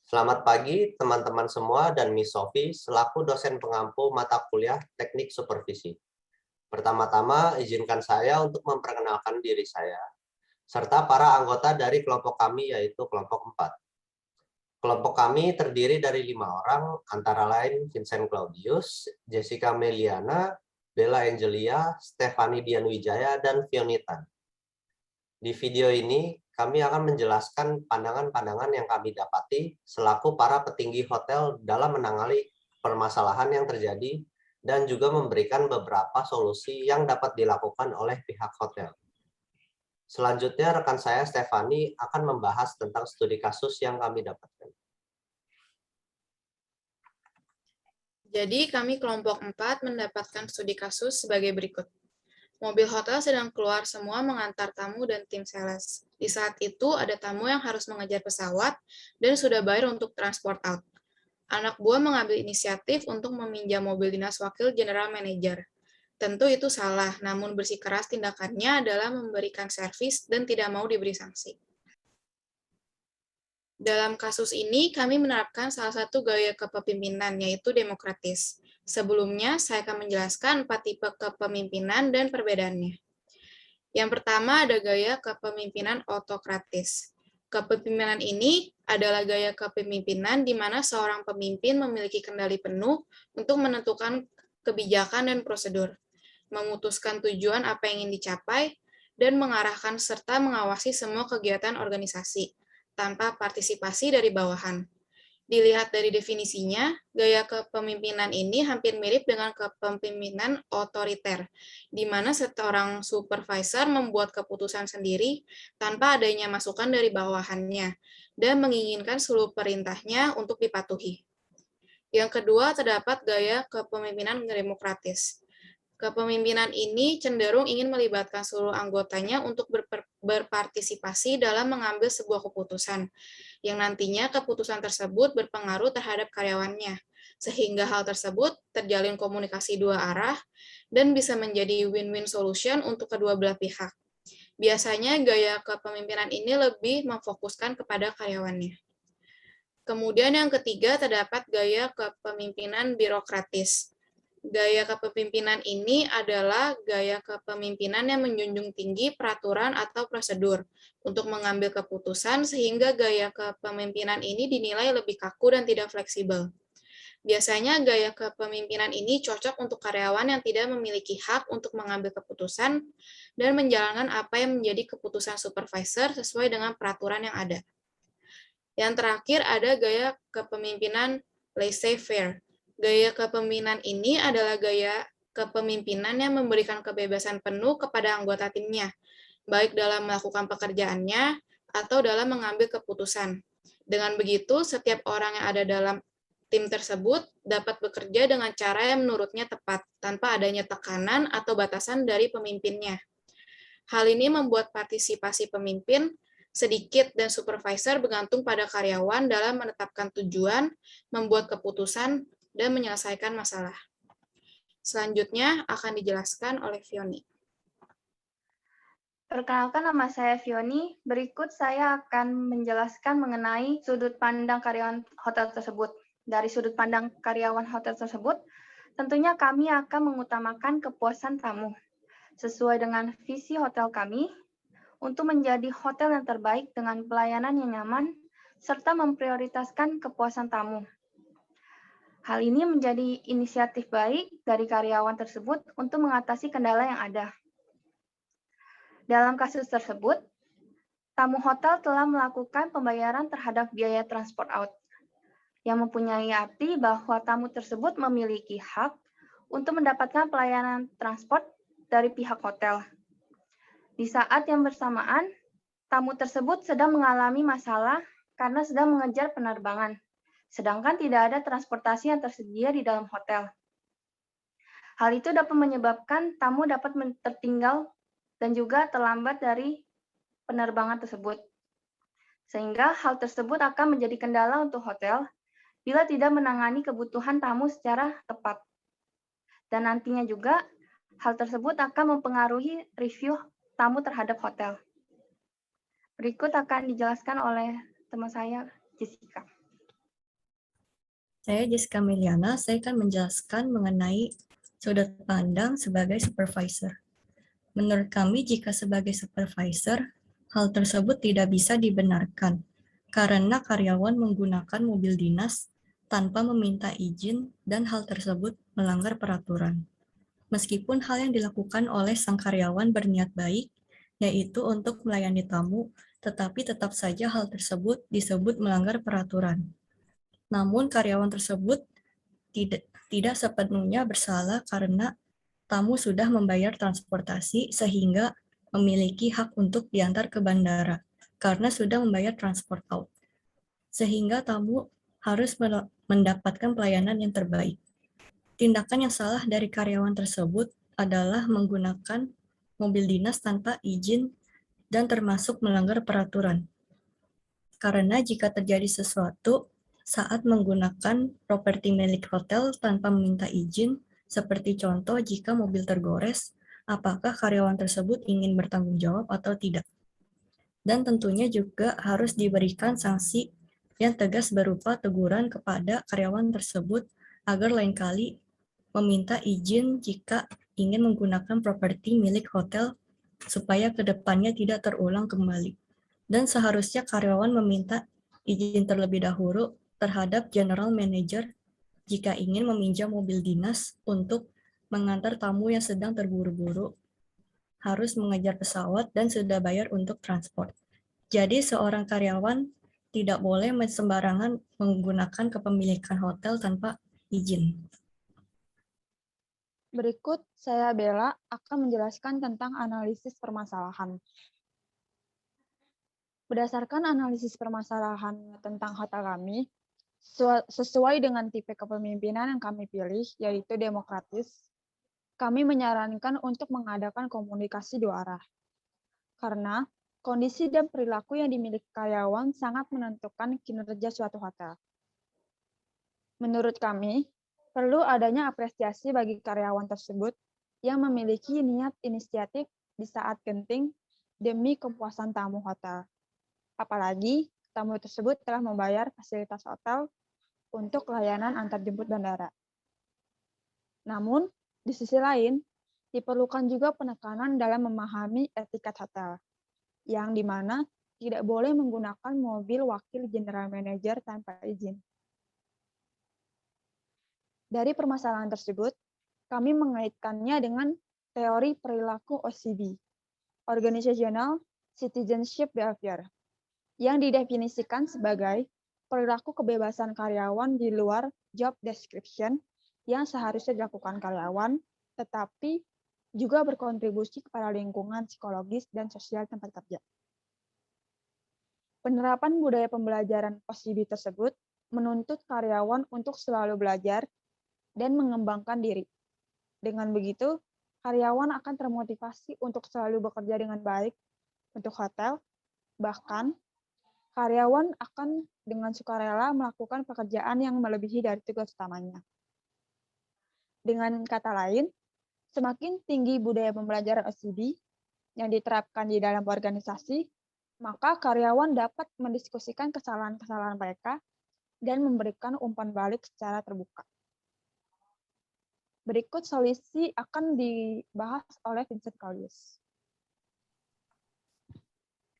Selamat pagi teman-teman semua dan Miss Sofi selaku dosen pengampu mata kuliah Teknik Supervisi. Pertama-tama izinkan saya untuk memperkenalkan diri saya serta para anggota dari kelompok kami yaitu kelompok 4. Kelompok kami terdiri dari 5 orang antara lain Vincent Claudius, Jessica Meliana, Bella Angelia, Stefani Dianwijaya, dan Fionitan. Di video ini, kami akan menjelaskan pandangan-pandangan yang kami dapati selaku para petinggi hotel dalam menangani permasalahan yang terjadi dan juga memberikan beberapa solusi yang dapat dilakukan oleh pihak hotel. Selanjutnya, rekan saya Stefani akan membahas tentang studi kasus yang kami dapatkan. Jadi kami kelompok 4 mendapatkan studi kasus sebagai berikut. Mobil hotel sedang keluar semua mengantar tamu dan tim sales. Di saat itu ada tamu yang harus mengejar pesawat dan sudah bayar untuk transport out. Anak buah mengambil inisiatif untuk meminjam mobil dinas wakil general manager. Tentu itu salah, namun bersikeras tindakannya adalah memberikan servis dan tidak mau diberi sanksi. Dalam kasus ini, kami menerapkan salah satu gaya kepemimpinan, yaitu demokratis. Sebelumnya, saya akan menjelaskan 4 tipe kepemimpinan dan perbedaannya. Yang pertama ada gaya kepemimpinan autokratis. Kepemimpinan ini adalah gaya kepemimpinan di mana seorang pemimpin memiliki kendali penuh untuk menentukan kebijakan dan prosedur, memutuskan tujuan apa yang ingin dicapai, dan mengarahkan serta mengawasi semua kegiatan organisasi, tanpa partisipasi dari bawahan. Dilihat dari definisinya, gaya kepemimpinan ini hampir mirip dengan kepemimpinan otoriter, di mana seorang supervisor membuat keputusan sendiri tanpa adanya masukan dari bawahannya, dan menginginkan seluruh perintahnya untuk dipatuhi. Yang kedua, terdapat gaya kepemimpinan demokratis. Kepemimpinan ini cenderung ingin melibatkan seluruh anggotanya untuk berpartisipasi dalam mengambil sebuah keputusan, yang nantinya keputusan tersebut berpengaruh terhadap karyawannya, sehingga hal tersebut terjalin komunikasi dua arah dan bisa menjadi win-win solution untuk kedua belah pihak. Biasanya gaya kepemimpinan ini lebih memfokuskan kepada karyawannya. Kemudian yang ketiga terdapat gaya kepemimpinan birokratis. Gaya kepemimpinan ini adalah gaya kepemimpinan yang menjunjung tinggi peraturan atau prosedur untuk mengambil keputusan sehingga gaya kepemimpinan ini dinilai lebih kaku dan tidak fleksibel. Biasanya gaya kepemimpinan ini cocok untuk karyawan yang tidak memiliki hak untuk mengambil keputusan dan menjalankan apa yang menjadi keputusan supervisor sesuai dengan peraturan yang ada. Yang terakhir ada gaya kepemimpinan laissez-faire. Gaya kepemimpinan ini adalah gaya kepemimpinan yang memberikan kebebasan penuh kepada anggota timnya, baik dalam melakukan pekerjaannya atau dalam mengambil keputusan. Dengan begitu, setiap orang yang ada dalam tim tersebut dapat bekerja dengan cara yang menurutnya tepat, tanpa adanya tekanan atau batasan dari pemimpinnya. Hal ini membuat partisipasi pemimpin sedikit dan supervisor bergantung pada karyawan dalam menetapkan tujuan, membuat keputusan, dan menyelesaikan masalah. Selanjutnya akan dijelaskan oleh Fioni. Perkenalkan, nama saya Fioni. Berikut saya akan menjelaskan mengenai sudut pandang karyawan hotel tersebut. Dari sudut pandang karyawan hotel tersebut, tentunya kami akan mengutamakan kepuasan tamu. Sesuai dengan visi hotel kami, untuk menjadi hotel yang terbaik dengan pelayanan yang nyaman, serta memprioritaskan kepuasan tamu. Hal ini menjadi inisiatif baik dari karyawan tersebut untuk mengatasi kendala yang ada. Dalam kasus tersebut, tamu hotel telah melakukan pembayaran terhadap biaya transport out, yang mempunyai arti bahwa tamu tersebut memiliki hak untuk mendapatkan pelayanan transport dari pihak hotel. Di saat yang bersamaan, tamu tersebut sedang mengalami masalah karena sedang mengejar penerbangan, sedangkan tidak ada transportasi yang tersedia di dalam hotel. Hal itu dapat menyebabkan tamu dapat tertinggal dan juga terlambat dari penerbangan tersebut. Sehingga hal tersebut akan menjadi kendala untuk hotel bila tidak menangani kebutuhan tamu secara tepat. Dan nantinya juga hal tersebut akan mempengaruhi review tamu terhadap hotel. Berikut akan dijelaskan oleh teman saya, Jessica. Saya Jessica Meliana, saya akan menjelaskan mengenai sudut pandang sebagai supervisor. Menurut kami, jika sebagai supervisor, hal tersebut tidak bisa dibenarkan karena karyawan menggunakan mobil dinas tanpa meminta izin dan hal tersebut melanggar peraturan. Meskipun hal yang dilakukan oleh sang karyawan berniat baik, yaitu untuk melayani tamu, tetapi tetap saja hal tersebut disebut melanggar peraturan. Namun karyawan tersebut tidak sepenuhnya bersalah karena tamu sudah membayar transportasi sehingga memiliki hak untuk diantar ke bandara karena sudah membayar transport out. Sehingga tamu harus mendapatkan pelayanan yang terbaik. Tindakan yang salah dari karyawan tersebut adalah menggunakan mobil dinas tanpa izin dan termasuk melanggar peraturan. Karena jika terjadi sesuatu saat menggunakan properti milik hotel tanpa meminta izin, seperti contoh jika mobil tergores, apakah karyawan tersebut ingin bertanggung jawab atau tidak. Dan tentunya juga harus diberikan sanksi yang tegas berupa teguran kepada karyawan tersebut agar lain kali meminta izin jika ingin menggunakan properti milik hotel supaya kedepannya tidak terulang kembali. Dan seharusnya karyawan meminta izin terlebih dahulu terhadap general manager jika ingin meminjam mobil dinas untuk mengantar tamu yang sedang terburu-buru, harus mengejar pesawat dan sudah bayar untuk transport. Jadi seorang karyawan tidak boleh sembarangan menggunakan kepemilikan hotel tanpa izin. Berikut saya Bella akan menjelaskan tentang analisis permasalahan. Berdasarkan analisis permasalahan tentang hotel kami, sesuai dengan tipe kepemimpinan yang kami pilih, yaitu demokratis, kami menyarankan untuk mengadakan komunikasi dua arah. Karena kondisi dan perilaku yang dimiliki karyawan sangat menentukan kinerja suatu hotel. Menurut kami, perlu adanya apresiasi bagi karyawan tersebut yang memiliki niat inisiatif di saat genting demi kepuasan tamu hotel. Apalagi tamu tersebut telah membayar fasilitas hotel untuk layanan antar jemput bandara. Namun, di sisi lain, diperlukan juga penekanan dalam memahami etiket hotel, yang dimana tidak boleh menggunakan mobil wakil general manager tanpa izin. Dari permasalahan tersebut, kami mengaitkannya dengan teori perilaku OCB, Organizational Citizenship Behavior, yang didefinisikan sebagai perilaku kebebasan karyawan di luar job description yang seharusnya dilakukan karyawan, tetapi juga berkontribusi kepada lingkungan psikologis dan sosial tempat kerja. Penerapan budaya pembelajaran OCB tersebut menuntut karyawan untuk selalu belajar dan mengembangkan diri. Dengan begitu, karyawan akan termotivasi untuk selalu bekerja dengan baik untuk hotel, bahkan karyawan akan dengan sukarela melakukan pekerjaan yang melebihi dari tugas utamanya. Dengan kata lain, semakin tinggi budaya pembelajaran OCB yang diterapkan di dalam organisasi, maka karyawan dapat mendiskusikan kesalahan-kesalahan mereka dan memberikan umpan balik secara terbuka. Berikut solusi akan dibahas oleh Vincent Claudius.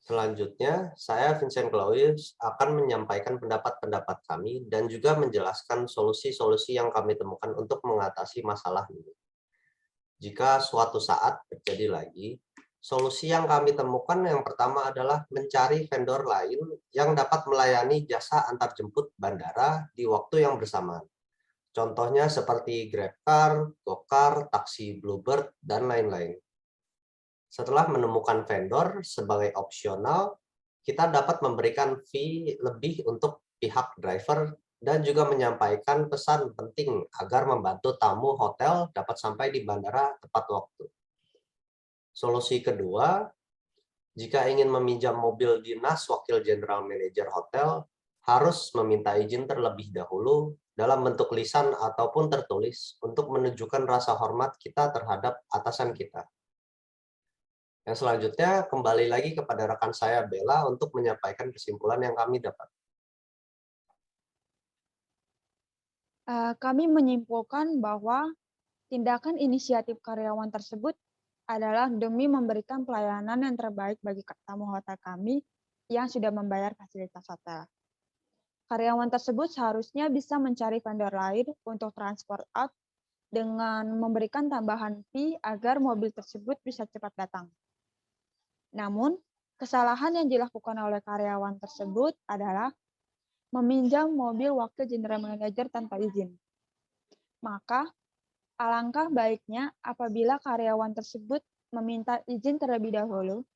Selanjutnya, saya Vincent Claudius akan menyampaikan pendapat-pendapat kami dan juga menjelaskan solusi-solusi yang kami temukan untuk mengatasi masalah ini. Jika suatu saat terjadi lagi, solusi yang kami temukan yang pertama adalah mencari vendor lain yang dapat melayani jasa antarjemput bandara di waktu yang bersamaan. Contohnya seperti GrabCar, GoCar, taksi Bluebird, dan lain-lain. Setelah menemukan vendor sebagai opsional, kita dapat memberikan fee lebih untuk pihak driver dan juga menyampaikan pesan penting agar membantu tamu hotel dapat sampai di bandara tepat waktu. Solusi kedua, jika ingin meminjam mobil dinas wakil general manager hotel, harus meminta izin terlebih dahulu dalam bentuk lisan ataupun tertulis untuk menunjukkan rasa hormat kita terhadap atasan kita. Yang selanjutnya, kembali lagi kepada rekan saya, Bella, untuk menyampaikan kesimpulan yang kami dapat. Kami menyimpulkan bahwa tindakan inisiatif karyawan tersebut adalah demi memberikan pelayanan yang terbaik bagi tamu hotel kami yang sudah membayar fasilitas hotel. Karyawan tersebut seharusnya bisa mencari vendor lain untuk transport out dengan memberikan tambahan fee agar mobil tersebut bisa cepat datang. Namun, kesalahan yang dilakukan oleh karyawan tersebut adalah meminjam mobil wakil general manager tanpa izin. Maka, alangkah baiknya apabila karyawan tersebut meminta izin terlebih dahulu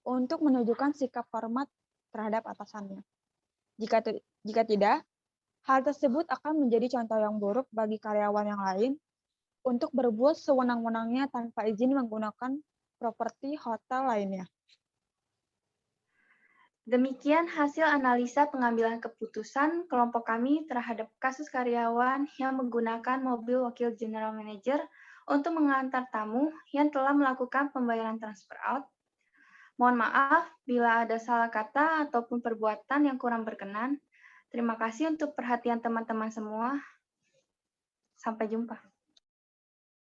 untuk menunjukkan sikap hormat terhadap atasannya. Jika tidak, hal tersebut akan menjadi contoh yang buruk bagi karyawan yang lain untuk berbuat sewenang-wenangnya tanpa izin menggunakan properti hotel lainnya. Demikian hasil analisa pengambilan keputusan kelompok kami terhadap kasus karyawan yang menggunakan mobil wakil general manager untuk mengantar tamu yang telah melakukan pembayaran transfer out. Mohon maaf bila ada salah kata ataupun perbuatan yang kurang berkenan. Terima kasih untuk perhatian teman-teman semua. Sampai jumpa.